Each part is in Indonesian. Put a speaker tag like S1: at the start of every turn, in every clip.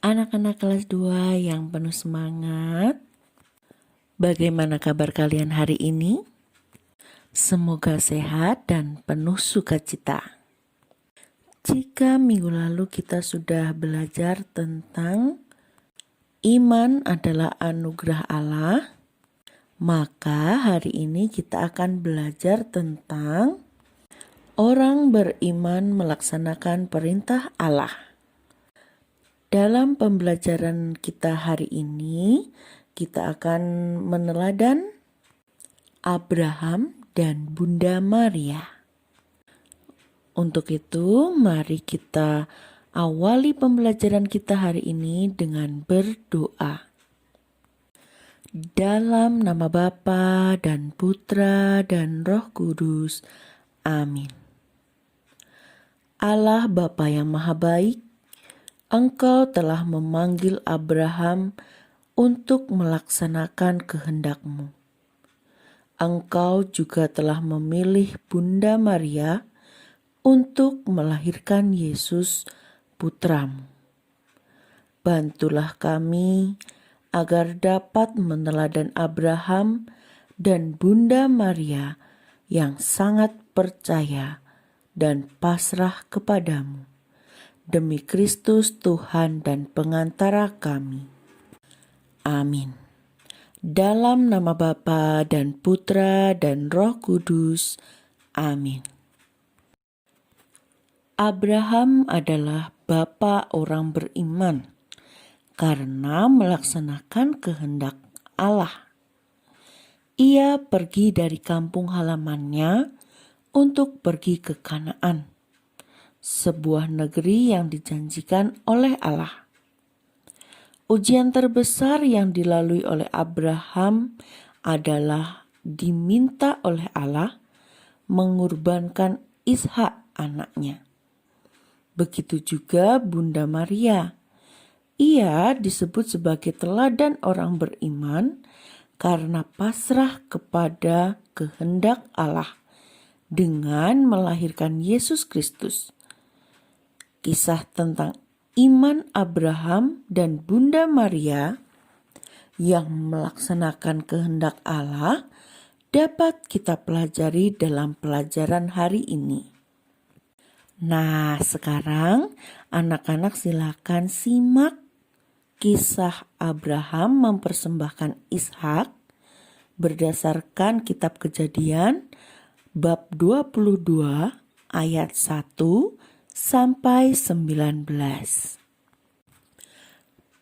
S1: Anak-anak kelas 2 yang penuh semangat, bagaimana kabar kalian hari ini? Semoga sehat dan penuh sukacita. Jika minggu lalu kita sudah belajar tentang iman adalah anugerah Allah, maka hari ini kita akan belajar tentang orang beriman melaksanakan perintah Allah. Dalam pembelajaran kita hari ini, kita akan meneladan Abraham dan Bunda Maria. Untuk itu, mari kita awali pembelajaran kita hari ini dengan berdoa. Dalam nama Bapa dan Putra dan Roh Kudus. Amin. Allah Bapa yang Maha Baik, Engkau telah memanggil Abraham untuk melaksanakan kehendak-Mu. Engkau juga telah memilih Bunda Maria untuk melahirkan Yesus Putra-Mu. Bantulah kami agar dapat meneladan Abraham dan Bunda Maria yang sangat percaya dan pasrah kepadamu. Demi Kristus Tuhan dan pengantara kami. Amin. Dalam nama Bapa dan Putra dan Roh Kudus. Amin. Abraham adalah bapa orang beriman karena melaksanakan kehendak Allah. Ia pergi dari kampung halamannya untuk pergi ke Kanaan, sebuah negeri yang dijanjikan oleh Allah. Ujian terbesar yang dilalui oleh Abraham adalah diminta oleh Allah mengorbankan Ishak anaknya. Begitu juga Bunda Maria. Ia disebut sebagai teladan orang beriman karena pasrah kepada kehendak Allah dengan melahirkan Yesus Kristus. Kisah tentang iman Abraham dan Bunda Maria yang melaksanakan kehendak Allah dapat kita pelajari dalam pelajaran hari ini. Nah, sekarang anak-anak silakan simak kisah Abraham mempersembahkan Ishak berdasarkan kitab Kejadian bab 22 ayat 1 sampai 19.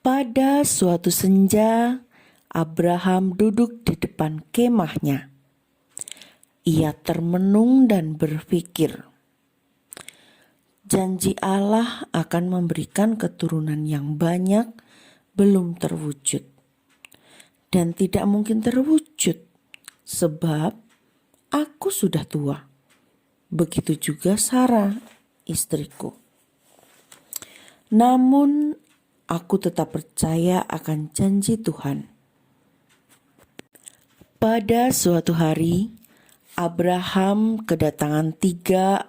S1: Pada suatu senja, Abraham duduk di depan kemahnya. Ia termenung dan berpikir, janji Allah akan memberikan keturunan yang banyak belum terwujud. Dan tidak mungkin terwujud, sebab aku sudah tua. Begitu juga Sarah, istriku. Namun aku tetap percaya akan janji Tuhan. Pada suatu hari, Abraham kedatangan 3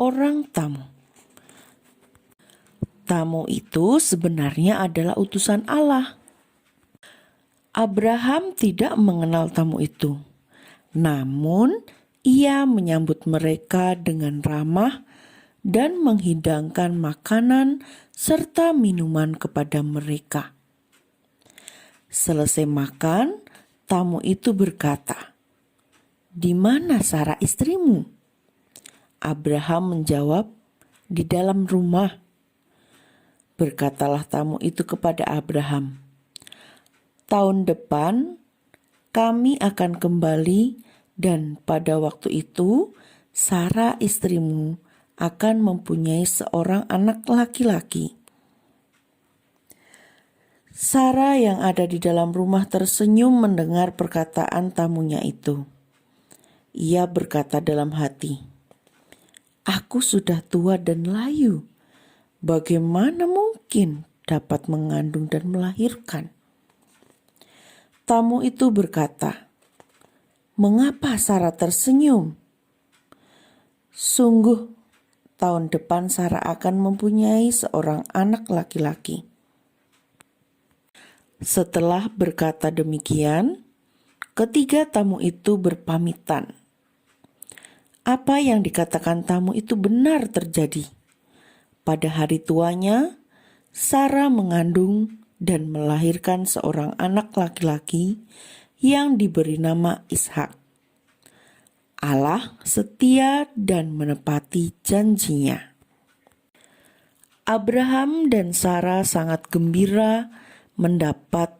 S1: orang tamu. Tamu itu sebenarnya adalah utusan Allah. Abraham tidak mengenal tamu itu, namun ia menyambut mereka dengan ramah dan menghidangkan makanan serta minuman kepada mereka. Selesai makan, tamu itu berkata, "Di mana Sarah istrimu?" Abraham menjawab, "Di dalam rumah." Berkatalah tamu itu kepada Abraham, "Tahun depan kami akan kembali dan pada waktu itu Sarah istrimu akan mempunyai seorang anak laki-laki." Sarah yang ada di dalam rumah tersenyum mendengar perkataan tamunya itu. Ia berkata dalam hati, "Aku sudah tua dan layu. Bagaimana mungkin dapat mengandung dan melahirkan?" Tamu itu berkata, "Mengapa Sarah tersenyum? Sungguh tahun depan Sarah akan mempunyai seorang anak laki-laki." Setelah berkata demikian, ketiga tamu itu berpamitan. Apa yang dikatakan tamu itu benar terjadi. Pada hari tuanya, Sarah mengandung dan melahirkan seorang anak laki-laki yang diberi nama Ishak. Allah setia dan menepati janjinya. Abraham dan Sarah sangat gembira mendapat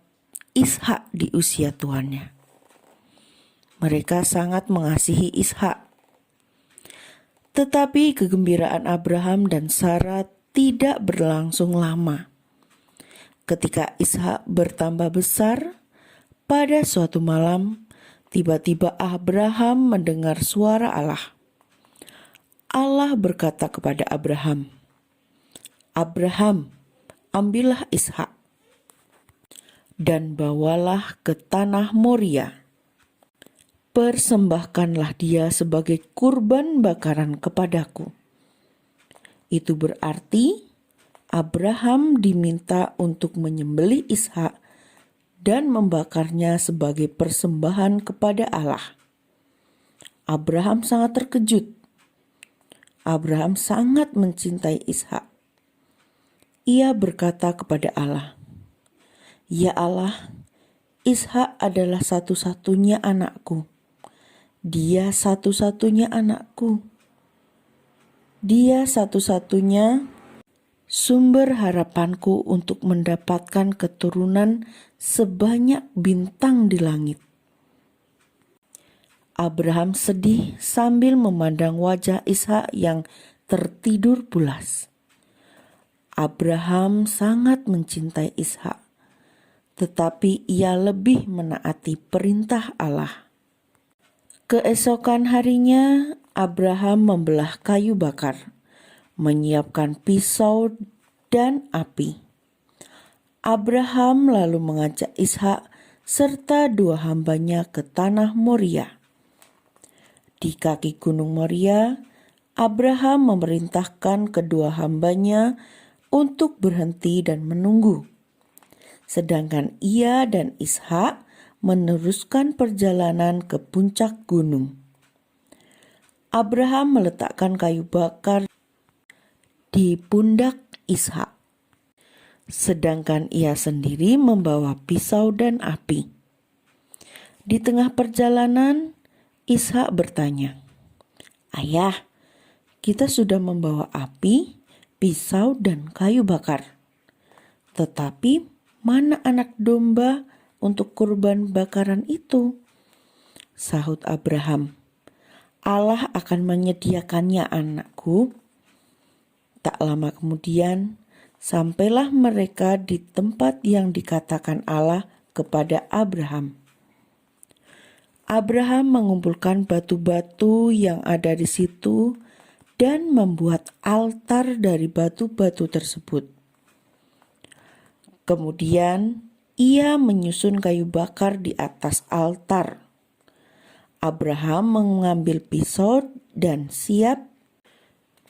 S1: Ishak di usia tuannya. Mereka sangat mengasihi Ishak. Tetapi kegembiraan Abraham dan Sarah tidak berlangsung lama. Ketika Ishak bertambah besar, pada suatu malam, tiba-tiba Abraham mendengar suara Allah. Allah berkata kepada Abraham, "Abraham, ambillah Ishak dan bawalah ke tanah Moria. Persembahkanlah dia sebagai kurban bakaran kepadaku." Itu berarti Abraham diminta untuk menyembelih Ishak dan membakarnya sebagai persembahan kepada Allah. Abraham sangat terkejut. Abraham sangat mencintai Ishak. Ia berkata kepada Allah, "Ya Allah, Ishak adalah satu-satunya anakku. Dia satu-satunya anakku. Dia satu-satunya sumber harapanku untuk mendapatkan keturunan sebanyak bintang di langit." Abraham sedih sambil memandang wajah Ishak yang tertidur pulas. Abraham sangat mencintai Ishak, tetapi ia lebih menaati perintah Allah. Keesokan harinya, Abraham membelah kayu bakar, menyiapkan pisau dan api. Abraham lalu mengajak Ishak serta dua hambanya ke tanah Moria. Di kaki gunung Moria, Abraham memerintahkan kedua hambanya untuk berhenti dan menunggu. Sedangkan ia dan Ishak meneruskan perjalanan ke puncak gunung. Abraham meletakkan kayu bakar di pundak Ishak, sedangkan ia sendiri membawa pisau dan api. Di tengah perjalanan, Ishak bertanya, "Ayah, kita sudah membawa api, pisau, dan kayu bakar. Tetapi mana anak domba untuk kurban bakaran itu?" Sahut Abraham, "Allah akan menyediakannya, anakku." Tak lama kemudian, sampailah mereka di tempat yang dikatakan Allah kepada Abraham. Abraham mengumpulkan batu-batu yang ada di situ dan membuat altar dari batu-batu tersebut. Kemudian ia menyusun kayu bakar di atas altar. Abraham mengambil pisau dan siap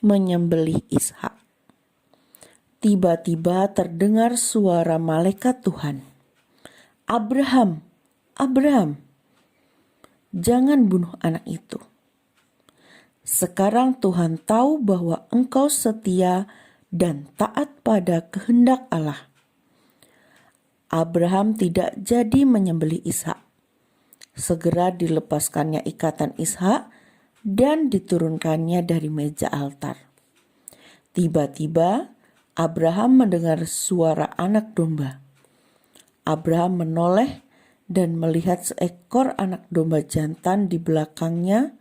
S1: menyembelih Ishak. Tiba-tiba terdengar suara malaikat Tuhan. "Abraham, Abraham, jangan bunuh anak itu. Sekarang Tuhan tahu bahwa engkau setia dan taat pada kehendak Allah." Abraham tidak jadi menyembelih Ishak. Segera dilepaskannya ikatan Ishak dan diturunkannya dari meja altar. Tiba-tiba Abraham mendengar suara anak domba. Abraham menoleh dan melihat seekor anak domba jantan di belakangnya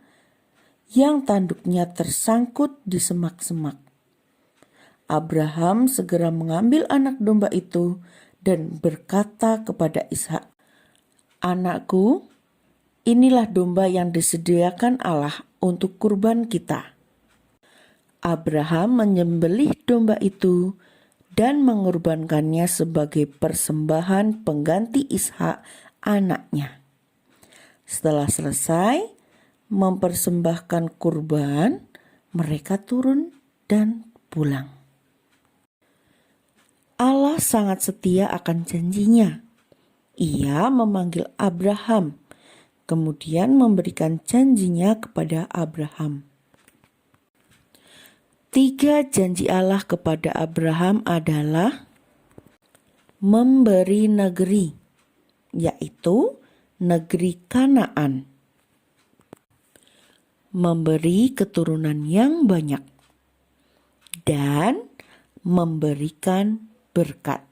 S1: yang tanduknya tersangkut di semak-semak. Abraham segera mengambil anak domba itu dan berkata kepada Ishak, "Anakku, inilah domba yang disediakan Allah untuk kurban kita." Abraham menyembelih domba itu dan mengorbankannya sebagai persembahan pengganti Ishak anaknya. Setelah selesai mempersembahkan kurban, mereka turun dan pulang. Allah sangat setia akan janjinya. ia memanggil Abraham, kemudian memberikan janjinya kepada Abraham. 3 janji Allah kepada Abraham adalah memberi negeri, yaitu negeri Kanaan, memberi keturunan yang banyak, dan memberikan berkat.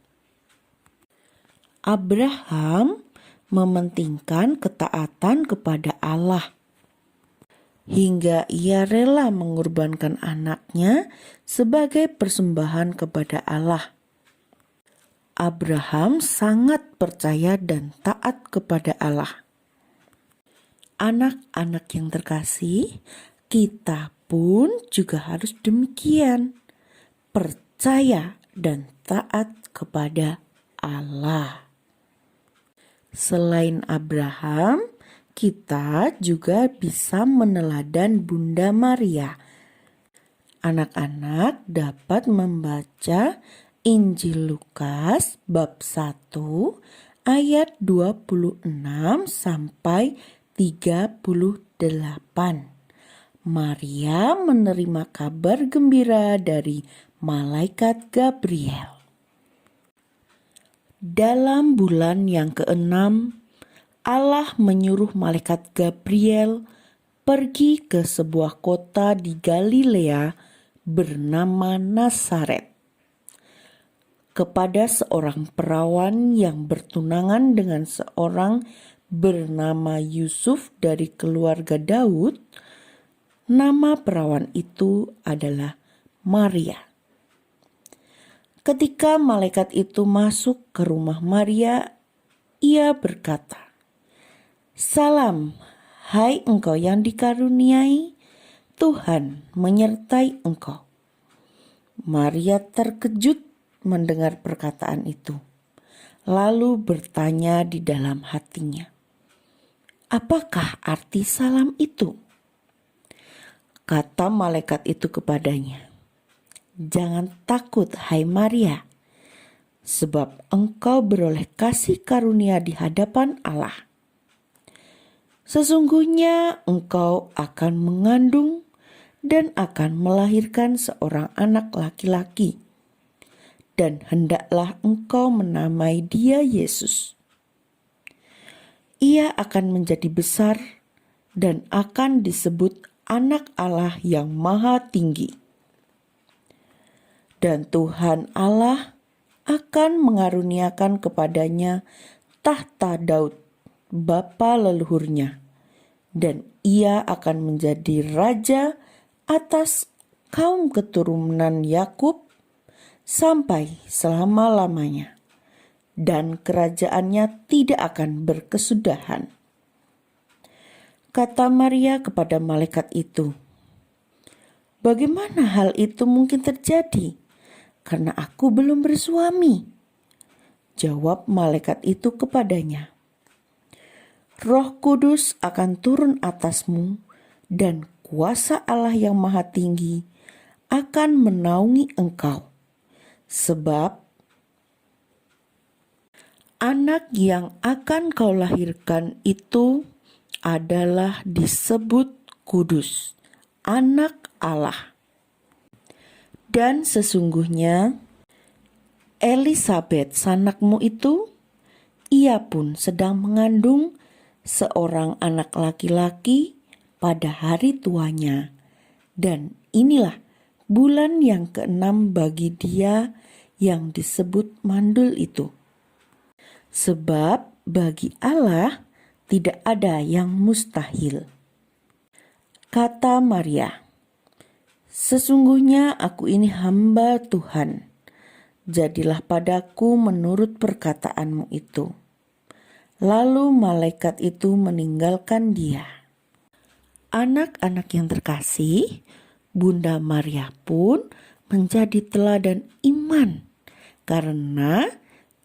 S1: Abraham mementingkan ketaatan kepada Allah hingga ia rela mengorbankan anaknya sebagai persembahan kepada Allah. Abraham sangat percaya dan taat kepada Allah. Anak-anak yang terkasih, kita pun juga harus demikian, percaya dan taat kepada Allah. Selain Abraham, kita juga bisa meneladan Bunda Maria. Anak-anak dapat membaca Injil Lukas bab 1 ayat 26 sampai 38. Maria menerima kabar gembira dari malaikat Gabriel. Dalam bulan yang ke-6, Allah menyuruh malaikat Gabriel pergi ke sebuah kota di Galilea bernama Nazaret, kepada seorang perawan yang bertunangan dengan seorang bernama Yusuf dari keluarga Daud. Nama perawan itu adalah Maria. Ketika malaikat itu masuk ke rumah Maria, ia berkata, "Salam, hai engkau yang dikaruniai, Tuhan menyertai engkau." Maria terkejut mendengar perkataan itu, lalu bertanya di dalam hatinya, "Apakah arti salam itu?" Kata malaikat itu kepadanya, "Jangan takut, hai Maria, sebab engkau beroleh kasih karunia di hadapan Allah. Sesungguhnya engkau akan mengandung dan akan melahirkan seorang anak laki-laki, dan hendaklah engkau menamai dia Yesus. Ia akan menjadi besar dan akan disebut Anak Allah yang Maha Tinggi. Dan Tuhan Allah akan mengaruniakan kepadanya tahta Daud, bapa leluhurnya, dan ia akan menjadi raja atas kaum keturunan Yakub sampai selama-lamanya, dan kerajaannya tidak akan berkesudahan." Kata Maria kepada malaikat itu, "Bagaimana hal itu mungkin terjadi? Karena aku belum bersuami." Jawab malaikat itu kepadanya, "Roh Kudus akan turun atasmu, dan kuasa Allah yang Maha Tinggi akan menaungi engkau. Sebab anak yang akan kau lahirkan itu adalah disebut kudus, Anak Allah. Dan sesungguhnya Elisabet sanakmu itu, ia pun sedang mengandung seorang anak laki-laki pada hari tuanya. Dan inilah bulan yang ke-6 bagi dia yang disebut mandul itu. Sebab bagi Allah tidak ada yang mustahil." Kata Maria, "Sesungguhnya aku ini hamba Tuhan. Jadilah padaku menurut perkataanmu itu." Lalu malaikat itu meninggalkan dia. Anak-anak yang terkasih, Bunda Maria pun menjadi teladan iman karena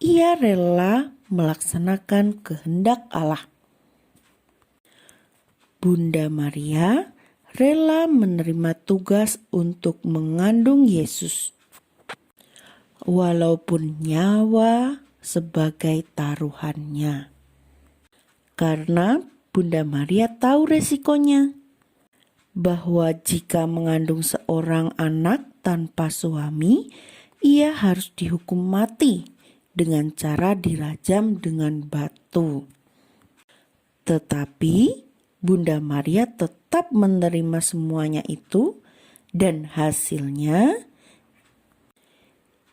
S1: ia rela melaksanakan kehendak Allah. Bunda Maria rela menerima tugas untuk mengandung Yesus. Walaupun nyawa, sebagai taruhannya. Karena Bunda Maria tahu resikonya, bahwa jika mengandung seorang anak tanpa suami, ia harus dihukum mati dengan cara dirajam dengan batu. Tetapi Bunda Maria tetap menerima semuanya itu, dan hasilnya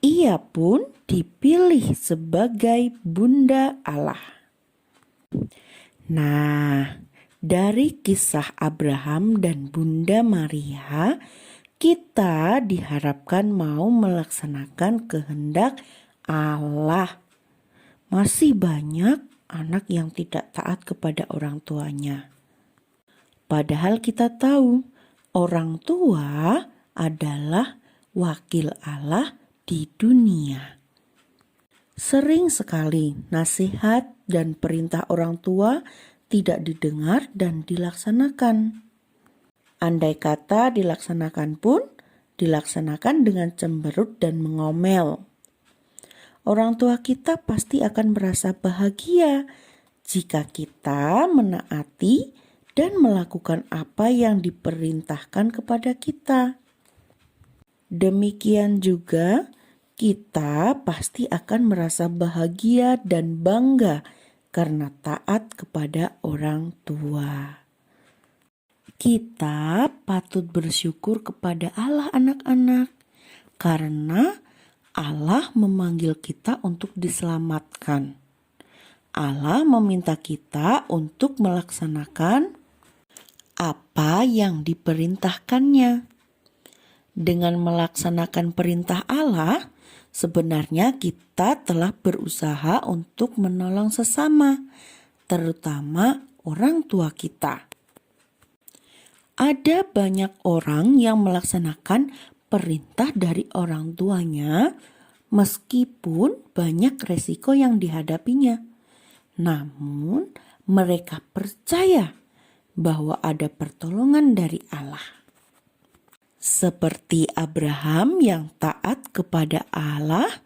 S1: ia pun dipilih sebagai Bunda Allah. Nah, dari kisah Abraham dan Bunda Maria, kita diharapkan mau melaksanakan kehendak Allah. Masih banyak anak yang tidak taat kepada orang tuanya. Padahal kita tahu orang tua adalah wakil Allah di dunia. Sering sekali nasihat dan perintah orang tua tidak didengar dan dilaksanakan. Andai kata dilaksanakan pun, dilaksanakan dengan cemberut dan mengomel. Orang tua kita pasti akan merasa bahagia jika kita menaati dan melakukan apa yang diperintahkan kepada kita. Demikian juga kita pasti akan merasa bahagia dan bangga karena taat kepada orang tua. Kita patut bersyukur kepada Allah anak-anak, karena Allah memanggil kita untuk diselamatkan. Allah meminta kita untuk melaksanakan apa yang diperintahkannya. Dengan melaksanakan perintah Allah, sebenarnya kita telah berusaha untuk menolong sesama, terutama orang tua kita. Ada banyak orang yang melaksanakan perintah dari orang tuanya meskipun banyak resiko yang dihadapinya. Namun mereka percaya bahwa ada pertolongan dari Allah. Seperti Abraham yang taat kepada Allah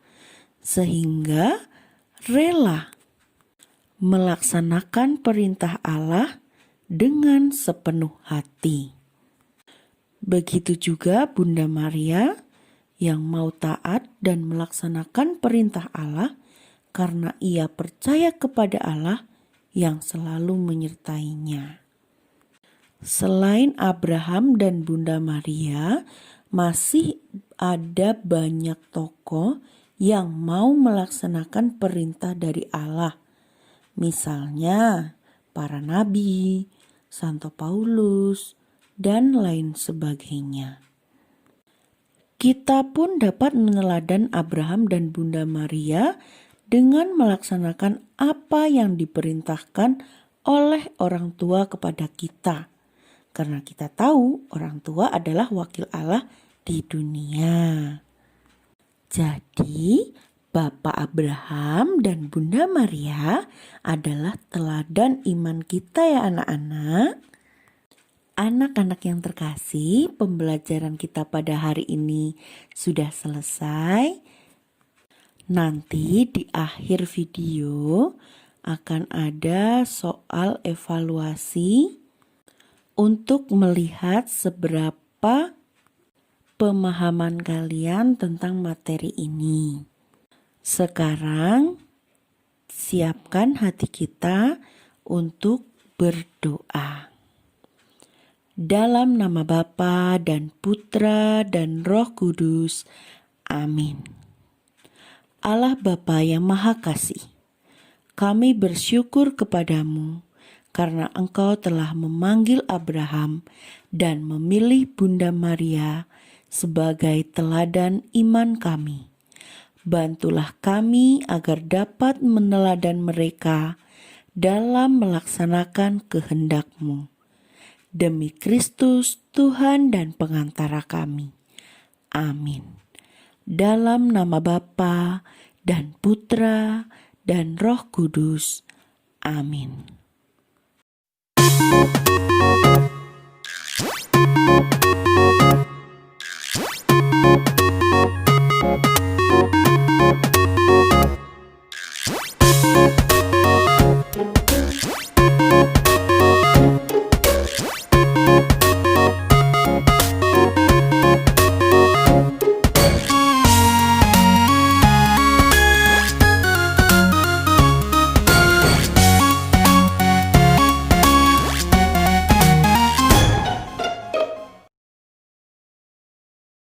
S1: sehingga rela melaksanakan perintah Allah dengan sepenuh hati. Begitu juga Bunda Maria yang mau taat dan melaksanakan perintah Allah karena ia percaya kepada Allah yang selalu menyertainya. Selain Abraham dan Bunda Maria, masih ada banyak tokoh yang mau melaksanakan perintah dari Allah. Misalnya para nabi, Santo Paulus, dan lain sebagainya. Kita pun dapat meneladan Abraham dan Bunda Maria dengan melaksanakan apa yang diperintahkan oleh orang tua kepada kita. Karena kita tahu orang tua adalah wakil Allah di dunia. Jadi, Bapak Abraham dan Bunda Maria adalah teladan iman kita ya anak-anak. Anak-anak yang terkasih, pembelajaran kita pada hari ini sudah selesai. Nanti di akhir video akan ada soal evaluasi untuk melihat seberapa pemahaman kalian tentang materi ini. Sekarang siapkan hati kita untuk berdoa. Dalam nama Bapa dan Putra dan Roh Kudus. Amin. Allah Bapa yang Maha Kasih, kami bersyukur kepadamu karena Engkau telah memanggil Abraham dan memilih Bunda Maria sebagai teladan iman kami. Bantulah kami agar dapat meneladan mereka dalam melaksanakan kehendak-Mu. Demi Kristus Tuhan dan pengantara kami. Amin. Dalam nama Bapa dan Putra dan Roh Kudus. Amin.